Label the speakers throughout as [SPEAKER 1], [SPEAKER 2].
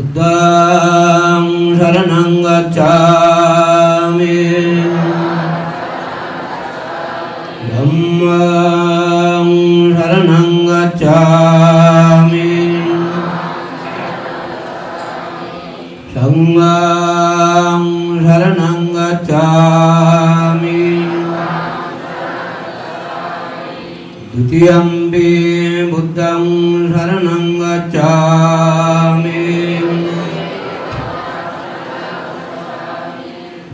[SPEAKER 1] Buddhang saranang gacchami Dhammang saranang gacchami Sanghang saranang gacchami Dutiyampi Buddhang saranang gacchami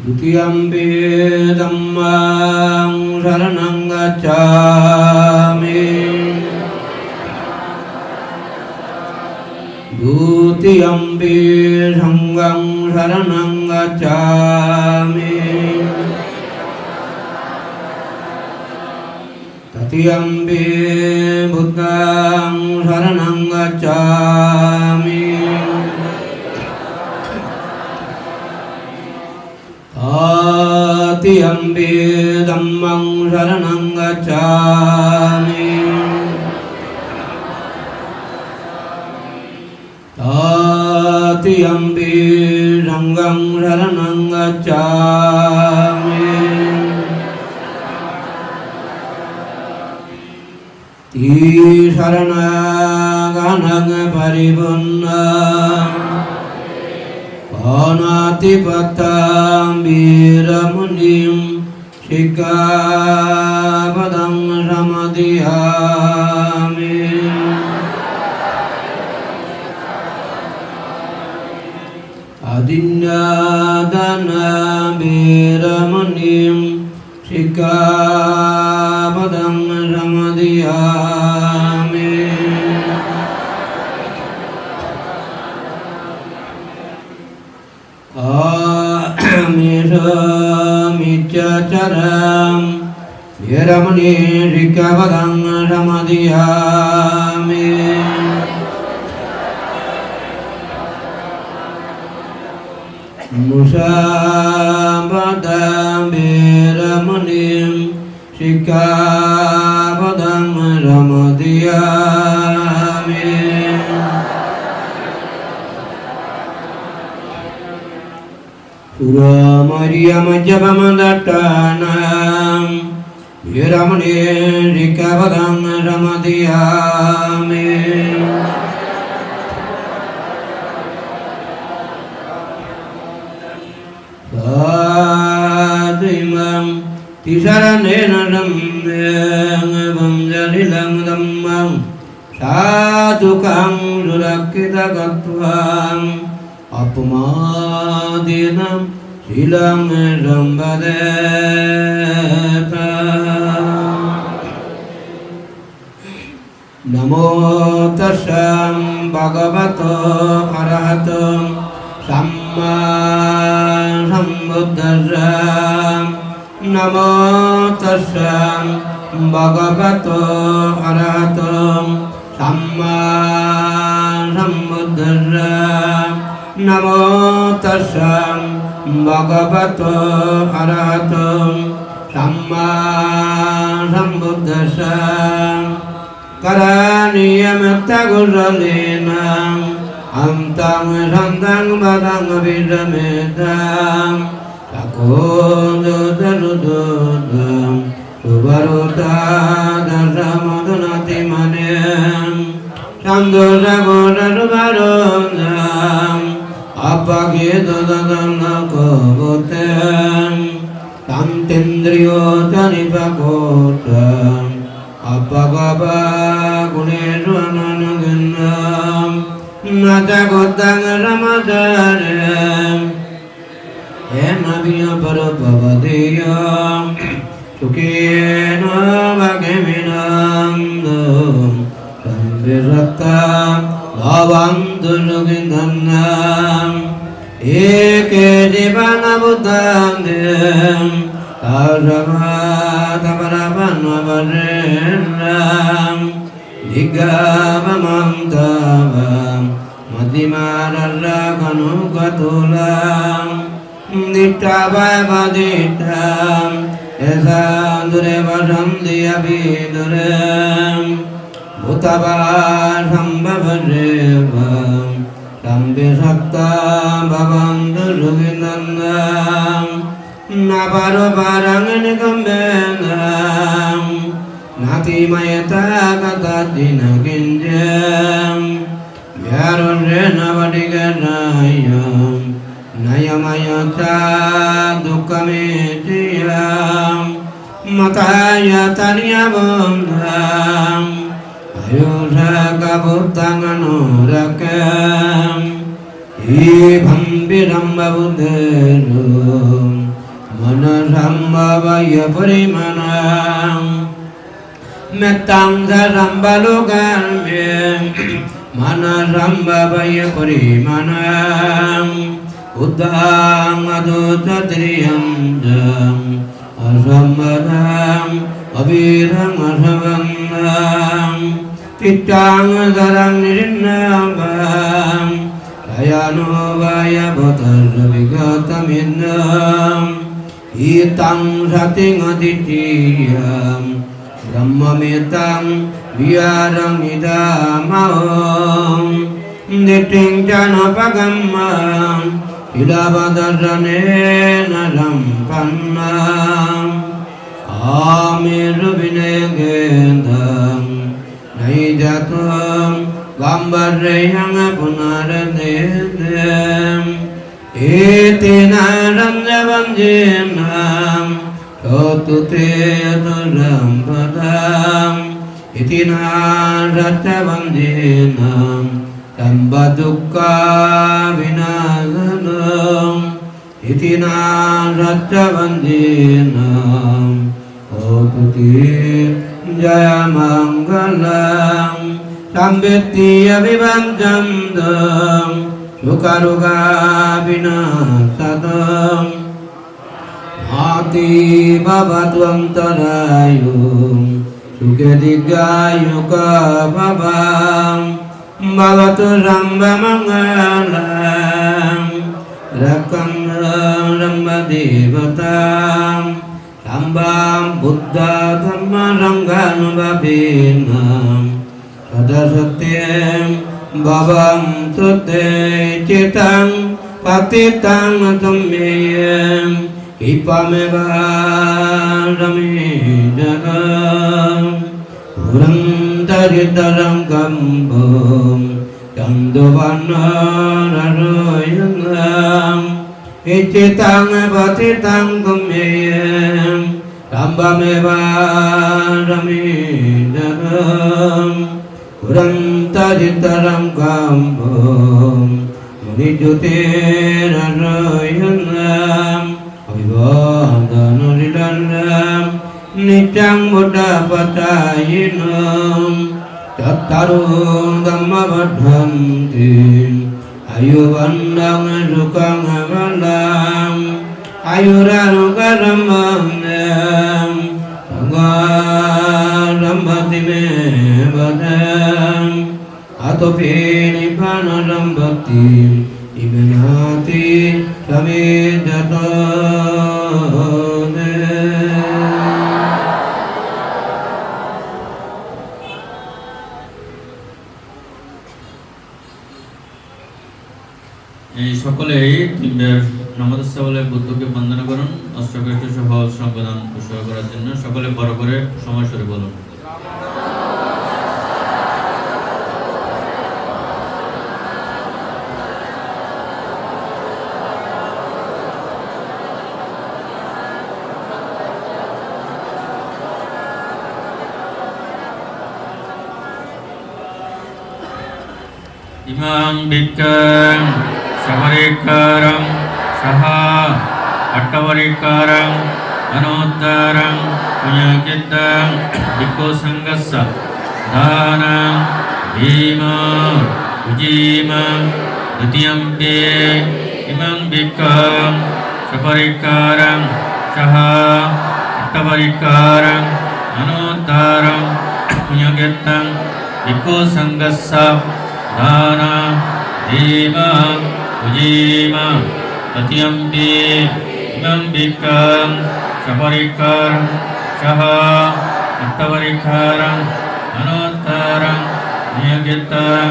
[SPEAKER 1] Dutiyampi Dhammang saranang gacchami Dutiyampi Sanghang saranang gacchami Tatiyampi Buddhang saranang gacchami Tatiyampi Dhammang saranang gacchami Tatiyampi Sanghang saranang gacchami Tisaranaganang paribhunnam Panatipatam Viramunim Sikkhapadang samadhiyami Adinnadana Viramunim Sikkhapadang samadhiyami Amisamiccacaram Viramani Sikkhapadang samadhiyami Musapadam Viramanim Sikkhapadang samadhiyami Suramariyam japamandattanam Viramani Sikkhapadang samadhiyami Sadimam tisaranena dhammang vamjalilang dhammam sadukang surakkita gattvang Apamadinam silang sambadeta Namo tassam bhagavato arahato samma sambuddhassa Namo tassam bhagavato arahato samma sambuddhassa Namo tassam bhagavato arahato samma sambuddhassa Karaniyamattagusalena Antang santang badang vidamedam Takodo daludodam Subaruta dasamadunati manem Sandosa goda subarondam Apagito dadam nakobotem Tantendriyo tanipakotam Apagaba kunesu ananagendam Natakotang ramadarem Enabiya parapavadiyam Sukena bhageminandam Sambiratam Bhavantu sukindannam Eke jivana buddhandem Tasavata Vanavareram Digavamam Tavam Madimarara Kanukatulam Nittavavaditam Esandurevasam Diyaviduram Bhutavasambhavarevam Sambhisakta Bhavantu Suginandam Naparo Paranganikambenam Nati Mayata Katatina Kinjam Vyarurena Vadigarayam Nayamayata Dukkamitiyam Mataya Tanyabundam Ayuraka Bhuttanganurakam Ibham Viramba Buddharum Manasambhavaya Parimanam Mettang Sarambalokarmyam Manasambhavaya Parimanam Uddham Aduttatriyam Jam Asambadam Abhiram Asavandam Tittang Sarang Nirinnabam Ayano Vaya Bhatarra Vigataminam Itang Sating Aditiyam Brahmamitang Vyarang Idamaham Niting Janapagamam Ilabhadarranena Rampannam Amiru Vinegendam Naijatam Gambarreyang Punaradedem Etina Ranjavanjenam Totute Adurampadam Etina Ratchavanjenam Tambadukka Vinasanam Etina Ratchavanjenam Totute Jayamangalam Sambhetiya Vivanjam Dam Sukaruga Vinasadam Mati Bhavatvam Tarayum Sukhedigayuka Bhavam Bhavatu Rambhamangalam Rakam Rambhadevatam Sambham Buddha Dhamma Ranganubhavinam Sadasatyam Bhavam Tutte Chitang Patitang Tumyam Ipameva Ramidagam Puram Taritaram Kambam Yanduvana Raroyangam Ichitang Patitang Tumyam Kambameva Ramidagam Puram Taritaram Kambam Munijutera Royanam Avivadanaridandam Nityam Buddha Patayinam Tattaru Dhamma Vadhanti Ayuvandam Sukang Avalam Ayuranukaramam Sangarambhati Me Vadam Atopi Nibbanaram-bhakti Imenati Samidhatone
[SPEAKER 2] এই সকলেই তিনবার নমস্কার বলে বুদ্ধকে বন্দনা করুন অষ্টকষ্ট সহ সম্পাদন উৎসর্গ করার জন্য সকলে বড় করে সময় সরে বলুন Imam Bhikkam Savarikaram Saha Attavarikaram Anuttaram Punyakitam Bhikkhu Sanghassa Dhanam Bhima Ujima Dutiyampi Imam Bhikkam Savarikaram Saha Attavarikaram अनुत्तरं पुण्यकीर्तं Vicco संगस्स दाना धीमा उजीमा तत्यंपि इमं विक्रम सपरिकर सह अट्टपरिकरं अनुत्तरं पुण्यकीर्तं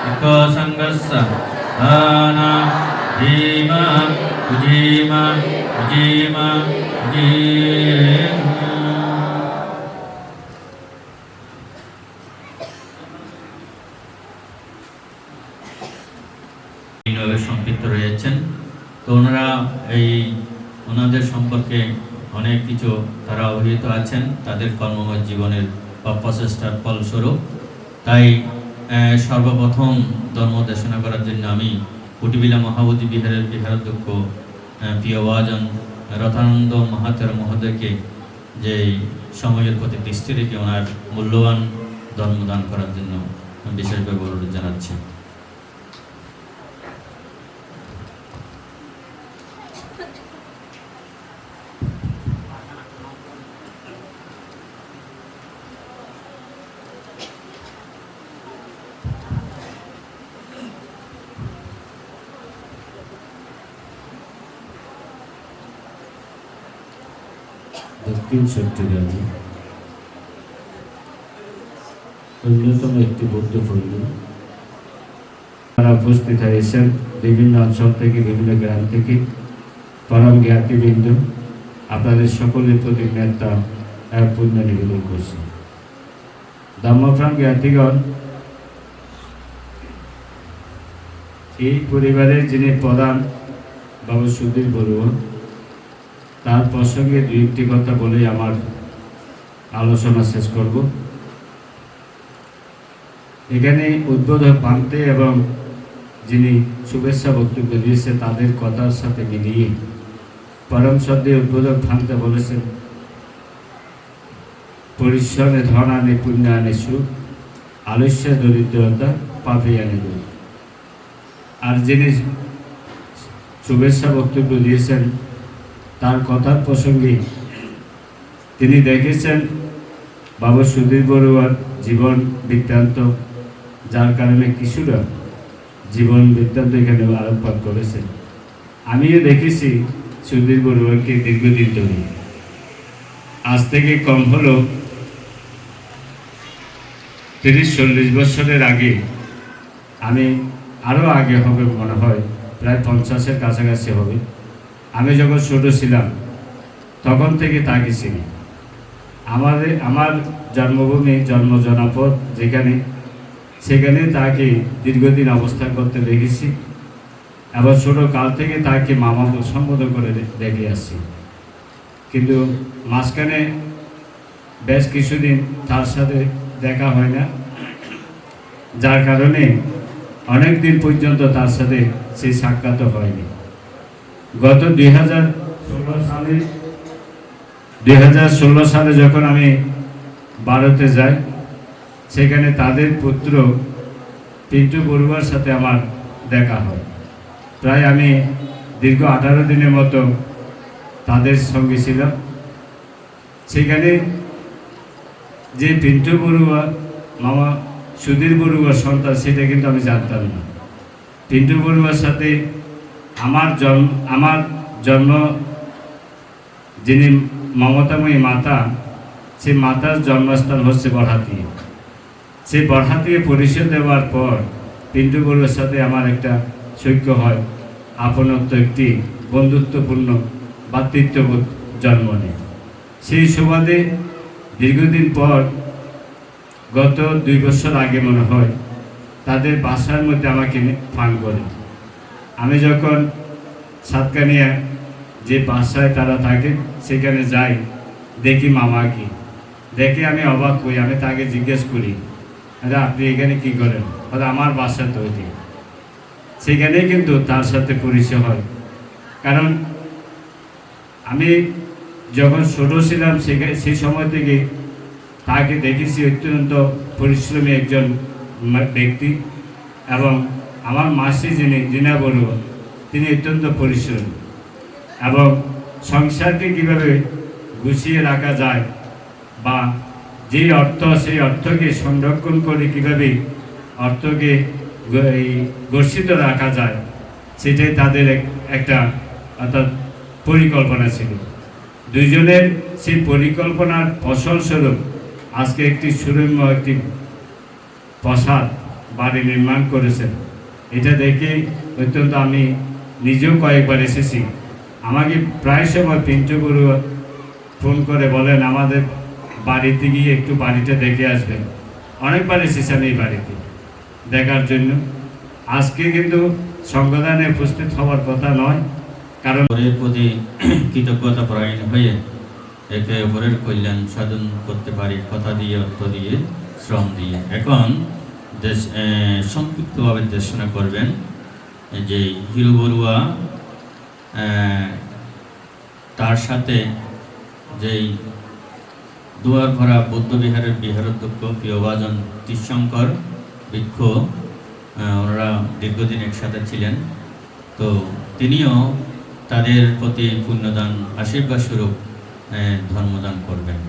[SPEAKER 2] विको संगस्स दाना धीमा उजीमा उजीमा उजीमा। সম্পৃক্ত রয়েছেন, তো ওনারা এই ওনাদের সম্পর্কে অনেক কিছু তারা অবহিত আছেন তাদের কর্মময় জীবনের বা প্রচেষ্টার ফলস্বরূপ। তাই সর্বপ্রথম ধর্ম দেশনা করার জন্য আমি কুটিবিলা মহাবোধি বিহারের বিহারাধ্যক্ষ প্রিয় ওয়াজন রথানন্দ মহাতের মহোদয়কে যে সময়ের প্রতি দৃষ্টি রেখে ওনার মূল্যবান ধর্মদান করার জন্য বিশেষভাবে অনুরোধ জানাচ্ছি।
[SPEAKER 1] দক্ষিণ চট্টগ্রামে অন্যতম একটি বৌদ্ধপল্লী, তারা উপস্থিত হয়েছেন বিভিন্ন অঞ্চল থেকে, বিভিন্ন গ্রাম থেকে। পরম জ্ঞাতিবৃন্দ, আপনাদের সকলের প্রতি নেতা এক পুণ্য নিবেদন করছি। ধর্মপ্রাণ জ্ঞাতিগণ, এই পরিবারের যিনি প্রধান বাবু সুধীর বড়ুয়া, তার প্রসঙ্গে দুই একটি কথা বলে আমার আলোচনা শেষ করব। এখানে উদ্বোধক পান্তে এবং যিনি শুভেচ্ছা বক্তব্য দিয়েছে তাদের কথার সাথে মিলিয়ে পরম শ্রদ্ধেয় উদ্বোধক পান্তে বলেছেন, পরিশ্রমে ধন আনে পুণ্য আনে সুখ, আলস্য দরিদ্রতা পাপে আনে দুঃখ। আর যিনি শুভেচ্ছা বক্তব্য দিয়েছেন তার কথার প্রসঙ্গে তিনি দেখেছেন বাবু সুধীর বড়ুয়ার জীবন বৃত্তান্ত, যার কারণে কিছুটা জীবন বৃত্তান্ত এখানে আলোকপাত করেছেন। আমিও দেখেছি সুধীর বড়ুয়াকে দীর্ঘদিন ধরে, আজ থেকে কম হলেও 30-40 বছরের আগে, আমি আরও আগে হবে মনে হয়, প্রায় 50-এর কাছাকাছি হবে। আমি যখন ছোট ছিলাম তখন থেকে তাকে চিনি। আমার জন্মভূমি জন্ম জনপদ যেখানে, সেখানে তাকে দীর্ঘদিন অবস্থান করতে দেখেছি এবং ছোট কাল থেকে তাকে মামা সম্বোধন করে দেখে আসছি। কিন্তু মাঝখানে বেশ কিছুদিন তার সাথে দেখা হয় না, যার কারণে অনেক দিন পর্যন্ত তার সাথে সেই সাক্ষাৎ হয়নি। গত 2016 সালে যখন আমি ভারতে যাই, সেখানে তাদের পুত্র পিন্টু বড়ুয়ার সাথে আমার দেখা হয়। প্রায় আমি দীর্ঘ 18 দিনের মতো তাদের সঙ্গে ছিলাম। সেখানে যে পিন্টু বড়ুয়া মামা সুধীর বড়ুয়ার সন্তান, সেটা কিন্তু আমি জানতাম না। পিন্টু বড়ুয়ার সাথে আমার জন্ম যিনি মমতাময়ী মাতা, সেই মাতার জন্মস্থান হচ্ছে বড়হাতি। সেই বড়হাতিকে পরিচয় দেওয়ার পর পিন্টু বড়ুয়ার সাথে আমার একটা সৈক্য হয়, আপনত্ব, একটি বন্ধুত্বপূর্ণ ভ্রাতৃত্ববোধ জন্ম নেয়। সেই সুবাদে দীর্ঘদিন পর, গত 2 বছর আগে মনে হয়, তাদের বাসার মধ্যে আমাকে ফান করে। আমি যখন সাতকানিয়া যে বাসায় তারা থাকে সেখানে যাই, দেখি মামাকে, দেখে আমি অবাক হই। আমি তাকে জিজ্ঞেস করি, আরে আপনি এখানে কি করেন? বলে আমার বাসা তৈরি। সেখানেই কিন্তু তার সাথে পরিচয় হয়। কারণ আমি যখন ছোট ছিলাম সেই সময় থেকে তাকে দেখেছি অত্যন্ত পরিশ্রমী একজন ব্যক্তি, এবং আমার মাসি যিনি জিনা বড়ুয়া, তিনি অত্যন্ত পরিশ্রমী এবং সংসারকে কীভাবে গুছিয়ে রাখা যায় বা যে অর্থ সেই অর্থকে সংরক্ষণ করে কীভাবে অর্থকে এই গচ্ছিত রাখা যায়, সেটাই তাদের একটা অর্থাৎ পরিকল্পনা ছিল। দুইজনের সেই পরিকল্পনার ফসলস্বরূপ আজকে একটি সুরম্য একটি প্রাসাদ বাড়ি নির্মাণ করেছেন। এটা দেখে অত্যন্ত আমি নিজেও কয়েকবার এসেছি। আমাকে প্রায় সময় পিন্টু গুরু ফোন করে বলেন আমাদের বাড়িতে গিয়ে একটু বাড়িটা দেখে আসবেন। অনেকবার এসেছি আমি এই বাড়িতে দেখার জন্য। আজকে কিন্তু সংবিধানে উপস্থিত হওয়ার কথা নয়, কারণ
[SPEAKER 2] পরের প্রতি কৃতজ্ঞতা পরায়ণ হয়ে একে অপরের কল্যাণ সাধন করতে পারি, কথা দিয়ে, অর্থ দিয়ে, শ্রম দিয়ে। এখন সংক্ষিপ্তভাবে দেশনা করবেন যে হিরু বড়ুয়া, তার সাথে যেই দুয়ার ভরা বৌদ্ধবিহারের বিহারাধ্যক্ষ প্রিয়ভাজন তীর্থঙ্কর বৃক্ষ, ওনারা দীর্ঘদিন একসাথে ছিলেন। তো তিনিও তাদের প্রতি পুণ্যদান আশীর্বাদ স্বরূপ ধর্মদান করবেন।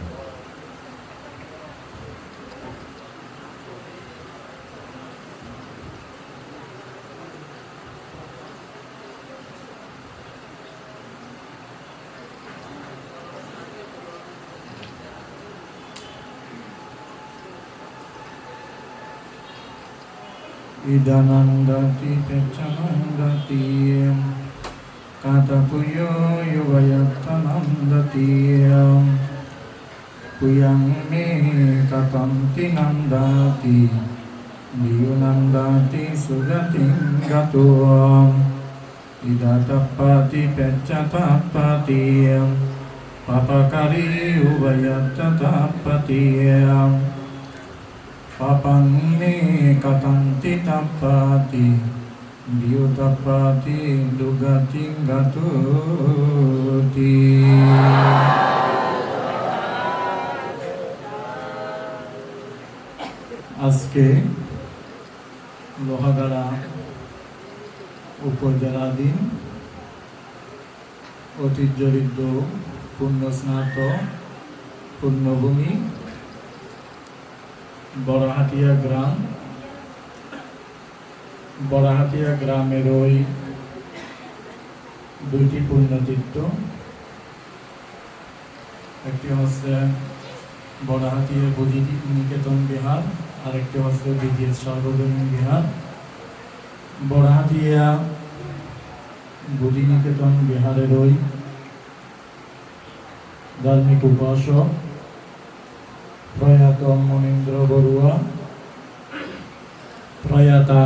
[SPEAKER 3] Idanandati pechanandati katapuyo yuvayatanandati puyang me katanti nandati diyunandati sugating gatuam idatapati pechatapati papakari uvayatatapati papanne katanti tapati diyutapati dugating gatuti. আজকে লোহাগাড়া উপজেলাধীন ঐতিহ্যঋদ্ধ পুণ্যস্নাত পুণ্যভূমি বড়হাটিয়া গ্রাম, বড়হাটিয়া গ্রামের ওই দুইটি পুণ্যতীর্থ, একটি হচ্ছে বড়হাটিয়া বুদ্ধি নিকেতন বিহার, আরেকটি হচ্ছে দ্বিতীয় সর্বজনীন বিহার। বড়হাটিয়া বুদ্ধি নিকেতন বিহারের ওই ধার্মিক উপাসক প্রয়াত মনীন্দ্র বড়ুয়া, প্রয়াতা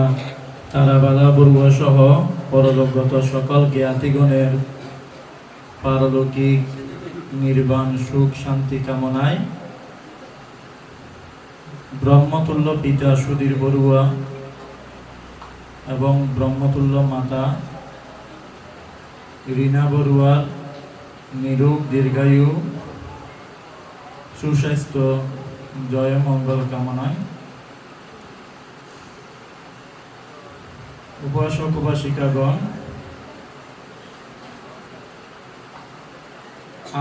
[SPEAKER 3] তারাবালা বড়ুয়া সহ পরলোকগত সকল জ্ঞাতিগণের পারলৌকিক নির্বাণ সুখ শান্তি কামনায় ব্রহ্মতুল্য পিতা সুধীর বড়ুয়া এবং ব্রহ্মতুল্য মাতা রীনা বড়ুয়ার নিরোগ দীর্ঘায়ু সুস্বাস্থ্য জয় মঙ্গল কামনায় উপাসক উপাসিকাগণ,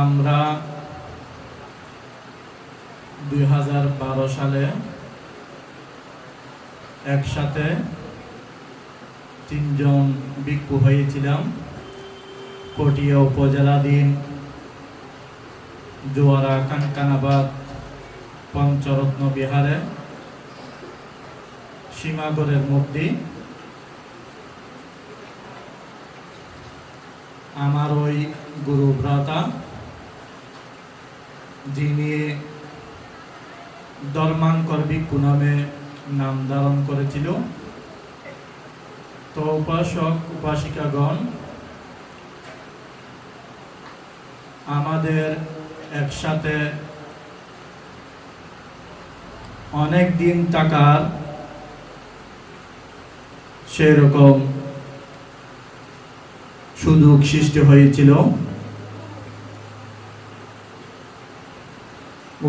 [SPEAKER 3] আমরা 2012 সালে একসাথে 3 জন ভিক্ষু হয়েছিলাম পটিয়া উপজেলাধীন জোয়ারা কানকানাবাদ পঞ্চরত্ন বিহারে সীমাগড়ের মধ্যে। আমার ওই গুরু ভ্রাতা, যিনি ধর্মাঙ্কর ভিক্ষু নামে নাম ধারণ করেছিল, তো উপাসক উপাসিকাগণ, আমাদের একসাথে অনেক দিন থাকার সেরকম সুযোগ সৃষ্টি হয়েছিল।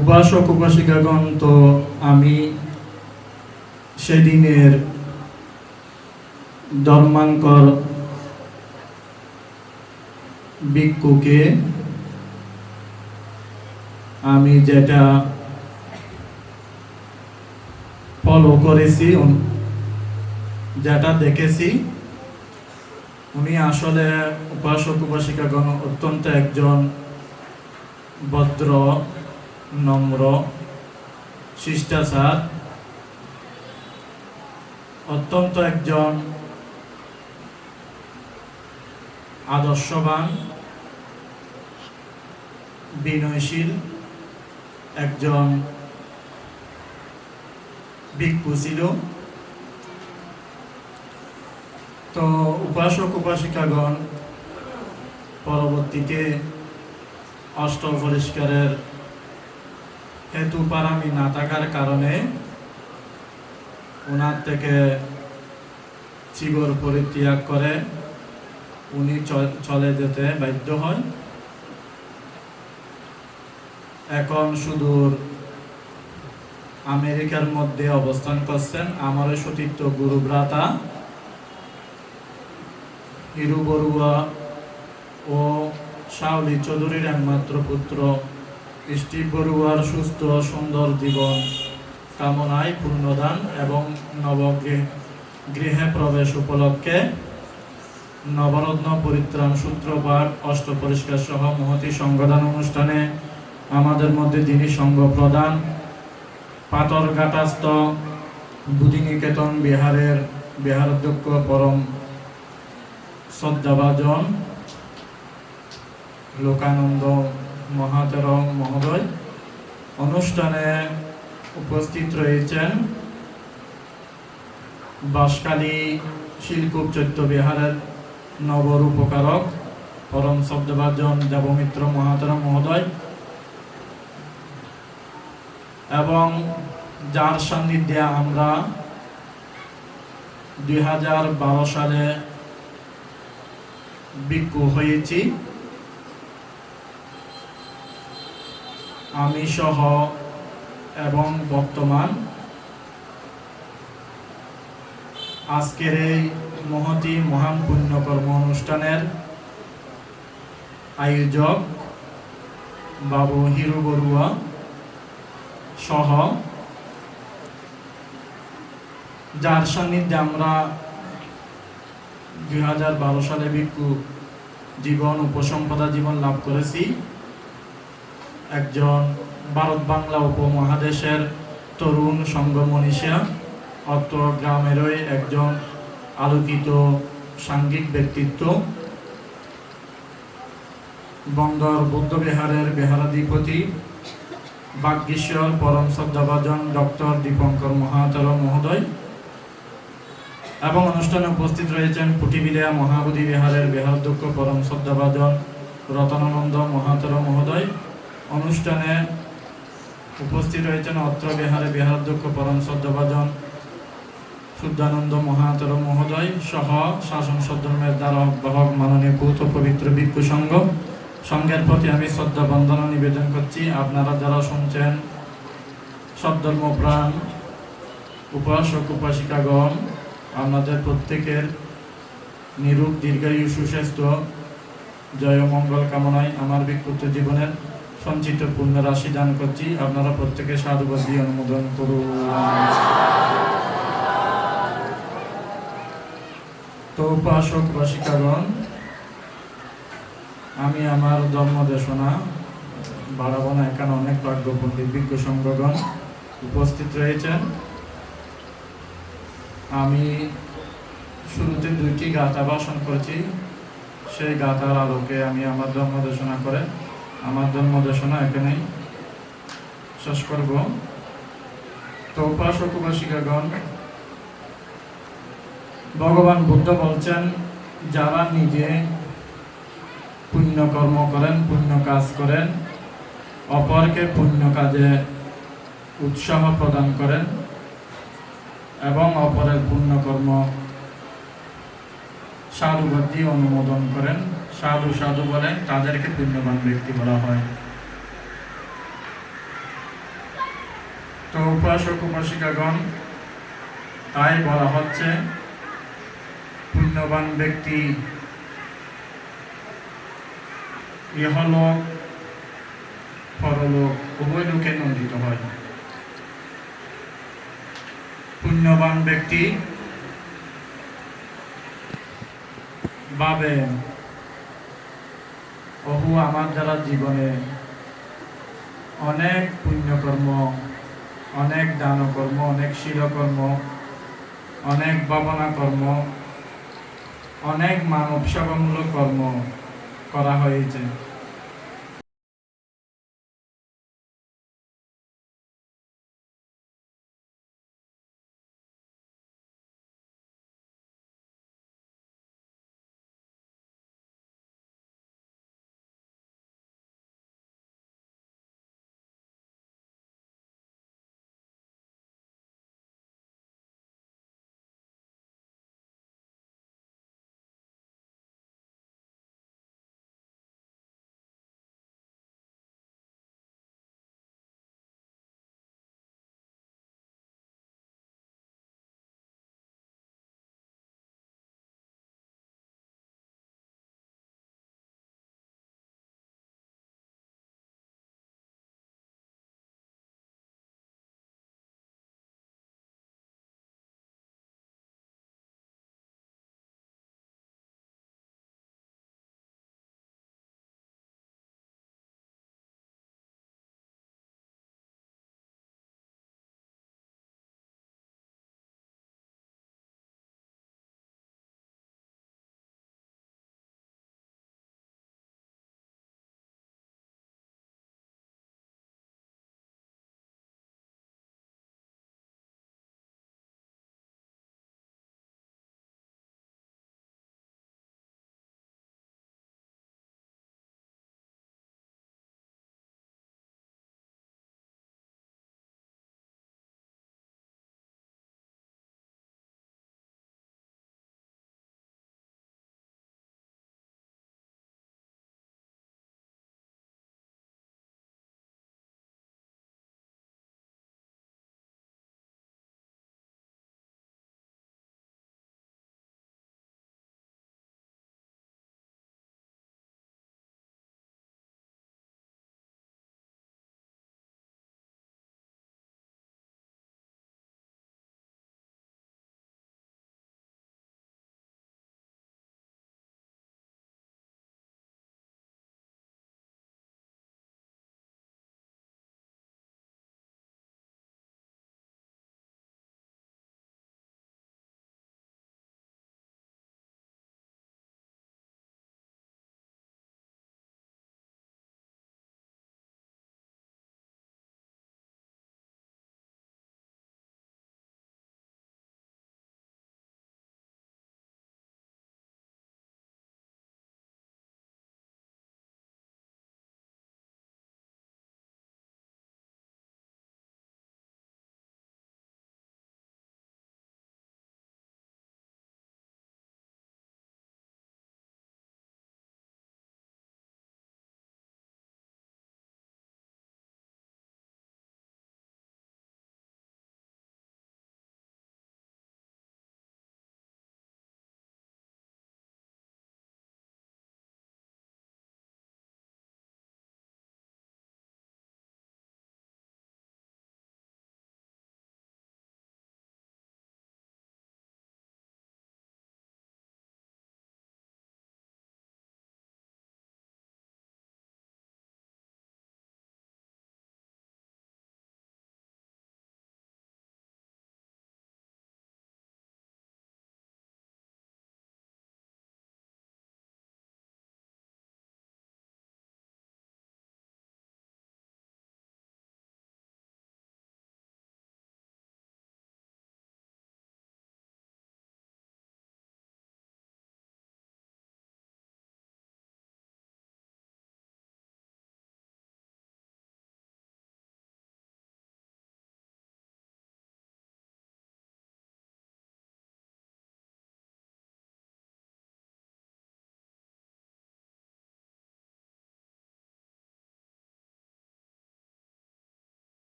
[SPEAKER 3] উপাসক উপাসিকাগণ, তো আমি সেদিনের ধর্মাঙ্কর ভিক্ষুকে আমি যেটা ফলো করেছি, যেটা দেখেছি, উনি আসলে উপাসক উপাসিকাগণ অত্যন্ত একজন ভদ্র, নম্র, শিষ্টাচার, অত্যন্ত একজন আদর্শবান, বিনয়শীল একজন ভিক্ষু ছিল। তো উপাসক উপাসিকাগণ পরবর্তীতে অষ্ট পরিষ্কারের হেতু পারামি না থাকার কারণে ওনার থেকে চিবর পরিত্যাগ করে উনি চলে যেতে বাধ্য হয়। এখন সুদূর আমেরিকার মধ্যে অবস্থান করছেন আমার সতীর্থ গুরু ভ্রাতা হিরু বড়ুয়া ও শাওলি চৌধুরীর একমাত্র পুত্র স্টিভ বড়ুয়ার সুস্থ সুন্দর জীবন কামনায় পুণ্যদান এবং নবগৃহে প্রবেশ উপলক্ষে নবরত্ন পরিত্রাণ সূত্রপাঠ অষ্ট পরিষ্কার সহ মহতি সংগদান অনুষ্ঠানে আমাদের মধ্যে যিনি সঙ্গ প্রদান পাথরঘাটাস্থ বুদ্ধিনিকেতন বিহারের বিহারাধ্যক্ষ পরম শ্রদ্ধাভাজন লোকানন্দ মহাতের মহোদয় অনুষ্ঠানে উপস্থিত রয়েছেন বাঁশখালী শিলকুপ চৈত্য বিহারের নবরূপকারক পরম শ্রদ্ধাভাজন দেবমিত্র মহাতের মহোদয় এবং যার সান্নিধ্যে আমরা 2012 সালে ভিক্ষু হয়েছি, আমি সহ এবং বর্তমান আজকের এই মহতি মহান পুণ্যকর্ম অনুষ্ঠানের আয়োজক বাবু হিরু বড়ুয়া সহ যার সান্নিধ্যে আমরা 2012 সালে ভিক্ষু জীবন উপসম্পদা জীবন লাভ করেছি, একজন ভারত বাংলা উপমহাদেশের তরুণ সংঘ মনীষা, অত্র গ্রামেরই একজন আলোকিত সাংঘিক ব্যক্তিত্ব, বন্দর বৌদ্ধবিহারের বিহারাধিপতি বাগীশ্বর পরম শ্রদ্ধাভাজন ডক্টর দীপঙ্কর মহাতর মহোদয় এবং অনুষ্ঠানে উপস্থিত রয়েছেন পুটিবিলিয়া মহাবোধি বিহারের বিহারাধ্যক্ষ পরম শ্রদ্ধাভাজন রতনানন্দ মহাতর মহোদয়। অনুষ্ঠানে উপস্থিত রয়েছেন অত্র বিহারের বিহারাধ্যক্ষ পরম শ্রদ্ধাভাজন শুদ্ধানন্দ মহাতর মহোদয় সহ শাসন সদ্ধর্মের দ্বারা বাহক মাননীয় পৌত পবিত্র ভিক্ষু সংঘ সংঘের প্রতি আমি শ্রদ্ধা বন্দনা নিবেদন করছি। আপনারা যারা শুনছেন সদ্ধর্মপ্রাণ উপাসক উপাসিকাগণ, আপনাদের প্রত্যেকের নিরূপ দীর্ঘায়ু সুস্বাস্থ্য জয় মঙ্গল কামনায় আমার ভিক্ষুত্ব জীবনের সঞ্চিত পুণ্য রাশি দান করছি। আপনারা প্রত্যেকে সাধুবাদ দিয়ে অনুমোদন করুন। তো উপাসক উপাসিকাগণ, আমি আমার ধর্ম দেশনা বাড়াবো না, এখানে অনেক প্রাজ্ঞ পণ্ডিত ভিক্ষু সংঘগণ উপস্থিত রয়েছেন। আমি শুরুতে 2টি গাথা ভাষণ করেছি, সেই গাথার আলোকে আমি আমার ধর্ম দেশনা করে আমার ধর্ম দেশনা এখানেই শেষ করব। তো উপাসক উপাসিকাগণ, ভগবান বুদ্ধ বলছেন, যারা নিজে পুণ্য কর্ম করেন, পুণ্য কাজ করেন, অপরকে পুণ্য কাজে উৎসাহ প্রদান করেন এবং অপরের পুণ্যকর্ম সাধুবাদ দিয়ে অনুমোদন করেন, সাধু সাধু বলেন, তাদেরকে পুণ্যবান ব্যক্তি বলা হয়। তো উপাসক উপাসিকাগণ, তাই বলা হচ্ছে পুণ্যবান ব্যক্তি ইহলোক পরলোক উভয় লোকে নন্দিত হয়। পুণ্যবান ব্যক্তি ভাবে বহু আমার দ্বারা জীবনে অনেক পুণ্যকর্ম, অনেক দানকর্ম, অনেক শিলকর্ম, অনেক ভাবনা কর্ম, অনেক মানব সেবামূলক কর্ম করা হয়েছে।